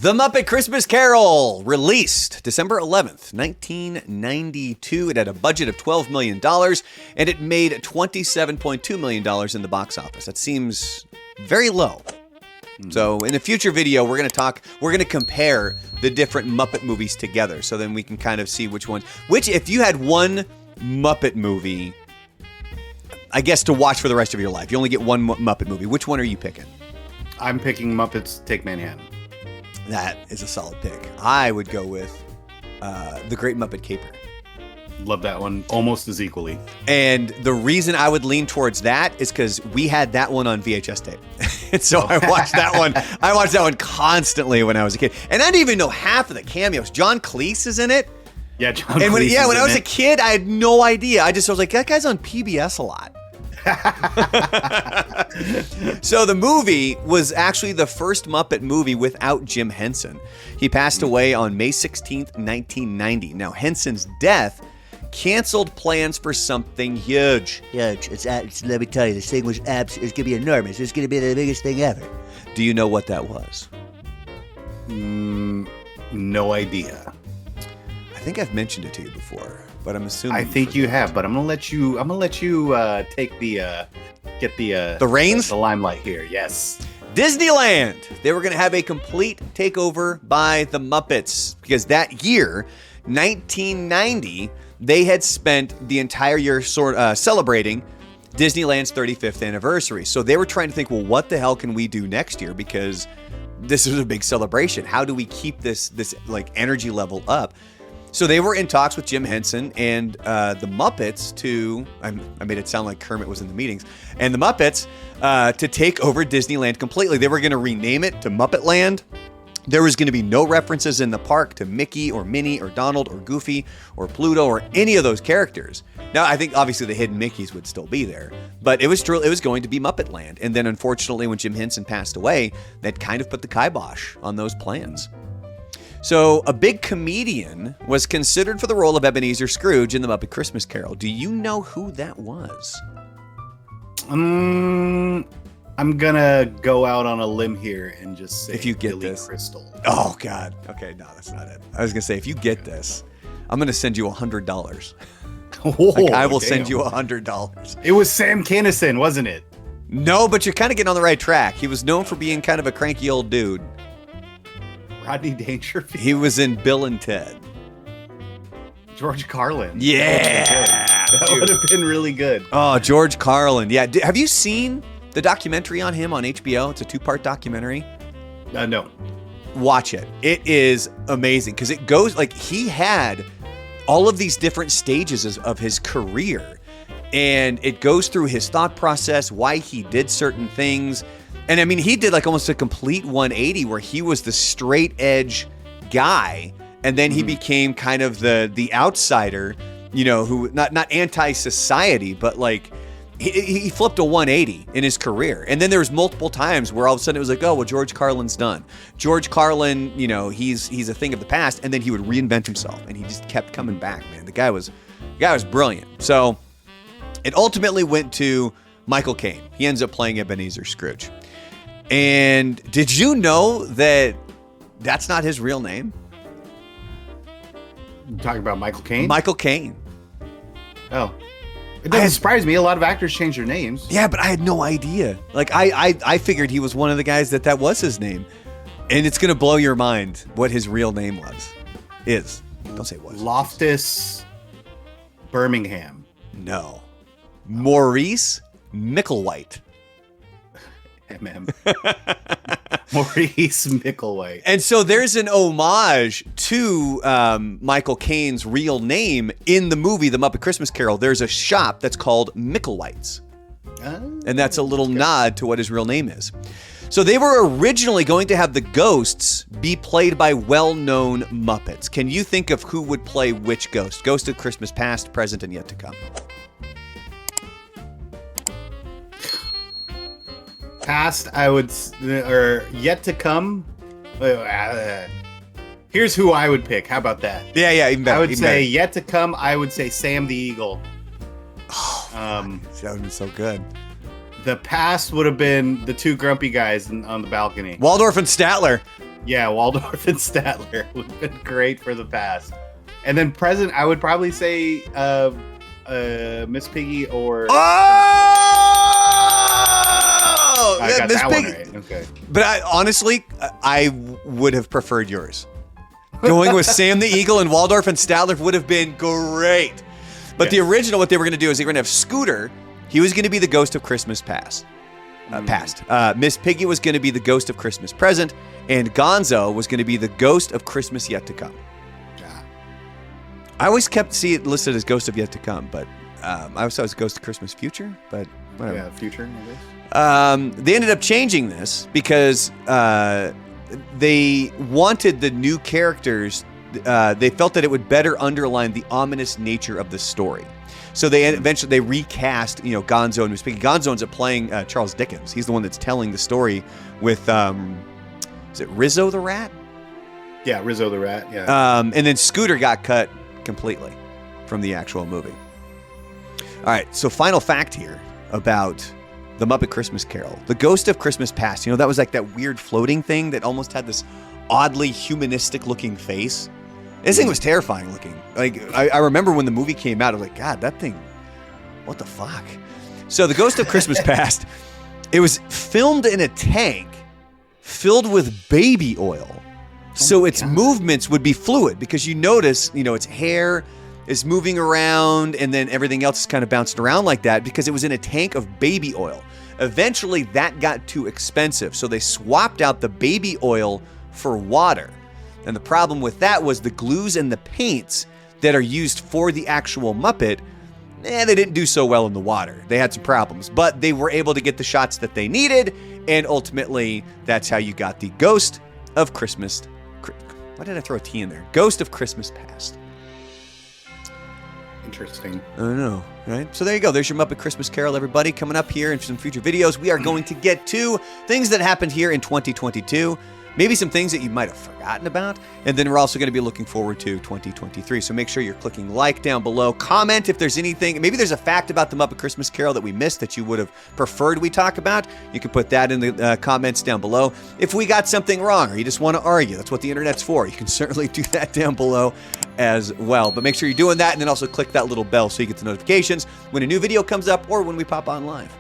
The Muppet Christmas Carol, released December 11th, 1992. It had a budget of $12 million, and it made $27.2 million in the box office. That seems very low. So in a future video, we're going to compare the different Muppet movies together, so then we can kind of see which if you had one Muppet movie, I guess, to watch for the rest of your life, you only get one Muppet movie, which one are you picking? I'm picking Muppets Take Manhattan. That is a solid pick. I would go with The Great Muppet Caper. Love that one almost as equally. And the reason I would lean towards that is because we had that one on VHS tape. And so I watched that one. I watched that one constantly when I was a kid. And I didn't even know half of the cameos. John Cleese is in it. Yeah, John Cleese. When I was a kid, I had no idea. I was like, that guy's on PBS a lot. So the movie was actually the first Muppet movie without Jim Henson. He passed away on May 16th, 1990. Now, Hensons Death canceled plans for something huge. Huge. Let me tell you, this thing was it's going to be enormous. It's going to be the biggest thing ever. Do you know what that was? No idea. I think I've mentioned it to you before, but I'm assuming. I think you have, but I'm gonna let you take get the reins, the limelight here. Yes. Disneyland. They were going to have a complete takeover by the Muppets because that year, 1990, they had spent the entire year celebrating Disneyland's 35th anniversary. So they were trying to think, well, what the hell can we do next year? Because this is a big celebration. How do we keep this like energy level up? So they were in talks with Jim Henson and the Muppets to, I made it sound like Kermit was in the meetings, and the Muppets to take over Disneyland completely. They were going to rename it to Muppet Land. There was going to be no references in the park to Mickey or Minnie or Donald or Goofy or Pluto or any of those characters. Now, I think obviously the hidden Mickeys would still be there, but it was going to be Muppet Land. And then unfortunately, when Jim Henson passed away, that kind of put the kibosh on those plans. So a big comedian was considered for the role of Ebenezer Scrooge in the Muppet Christmas Carol. Do you know who that was? I'm gonna go out on a limb here and just say if you get Billy this. Crystal. Oh God. Okay, no, that's not it. I was gonna say if you get this, I'm gonna send you $100. I will send you $100. It was Sam Kinison, wasn't it? No, but you're kind of getting on the right track. He was known for being kind of a cranky old dude. Rodney Dangerfield. He was in Bill and Ted. George Carlin. Yeah. That would have been really good. Oh, George Carlin. Yeah. Have you seen the documentary on him on HBO? It's a 2-part documentary. No. Watch it. It is amazing because it goes like he had all of these different stages of his career, and it goes through his thought process, why he did certain things. And I mean, he did like almost a complete 180 where he was the straight edge guy, and then he became kind of the outsider, you know, who not anti-society, but like he flipped a 180 in his career. And then there was multiple times where all of a sudden it was like, oh, well, George Carlin's done. George Carlin, you know, he's a thing of the past, and then he would reinvent himself, and he just kept coming back, man. The guy was brilliant. So it ultimately went to Michael Caine. He ends up playing Ebenezer Scrooge. And did you know that that's not his real name? You're talking about Michael Caine? Michael Caine. Oh. It doesn't surprise me. A lot of actors change their names. Yeah, but I had no idea. Like, I figured he was one of the guys that was his name. And it's going to blow your mind what his real name is. Don't say was. Loftus Birmingham. No. Maurice Micklewhite. Maurice Micklewhite. And so there's an homage to Michael Caine's real name in the movie The Muppet Christmas Carol. There's a shop that's called Micklewhite's. And that's a little nod to what his real name is. So they were originally going to have the ghosts be played by well-known Muppets. Can you think of who would play which ghost? Ghost of Christmas past, present, and yet to come. Past, or yet to come. Here's who I would pick. How about that? Yeah, even better. I would say yet to come. I would say Sam the Eagle. Oh, that would have been so good. The past would have been the two grumpy guys on the balcony. Waldorf and Statler. Yeah, Waldorf and Statler would have been great for the past. And then present, I would probably say Miss Piggy or... Oh! I got Miss that one Piggy. right. Okay. But honestly, I would have preferred yours. Going with Sam the Eagle and Waldorf and Statler would have been great. But the original, what they were going to do is they were going to have Scooter. He was going to be the ghost of Christmas past. Miss Piggy was going to be the ghost of Christmas present. And Gonzo was going to be the ghost of Christmas yet to come. Yeah. I always kept see it listed as ghost of yet to come, but I always thought it was ghost of Christmas future, but whatever. Yeah, future, I guess. They ended up changing this because they wanted the new characters. They felt that it would better underline the ominous nature of the story. So they eventually recast, Gonzo and Miss Piggy. Gonzo ends up playing Charles Dickens. He's the one that's telling the story with, is it Rizzo the Rat? Yeah, Rizzo the Rat. Yeah. And then Scooter got cut completely from the actual movie. All right, so final fact here about the Muppet Christmas Carol. The Ghost of Christmas Past. That was like that weird floating thing that almost had this oddly humanistic looking face. This thing was terrifying looking. Like, I remember when the movie came out, I was like, God, that thing, what the fuck? So the Ghost of Christmas Past, it was filmed in a tank filled with baby oil. So its movements would be fluid because you notice, its hair is moving around and then everything else is kind of bouncing around like that because it was in a tank of baby oil. Eventually, that got too expensive, so they swapped out the baby oil for water. And the problem with that was the glues and the paints that are used for the actual Muppet, they didn't do so well in the water. They had some problems, but they were able to get the shots that they needed, and ultimately, that's how you got the Ghost of Christmas. Why did I throw a T in there? Ghost of Christmas Past. Interesting. I don't know, right? So there you go. There's your Muppet Christmas Carol, everybody. Coming up here in some future videos, we are going to get to things that happened here in 2022. Maybe some things that you might have forgotten about. And then we're also going to be looking forward to 2023. So make sure you're clicking like down below. Comment if there's anything. Maybe there's a fact about the Muppet Christmas Carol that we missed that you would have preferred we talk about. You can put that in the comments down below. If we got something wrong or you just want to argue, that's what the internet's for. You can certainly do that down below as well. But make sure you're doing that and then also click that little bell so you get the notifications when a new video comes up or when we pop on live.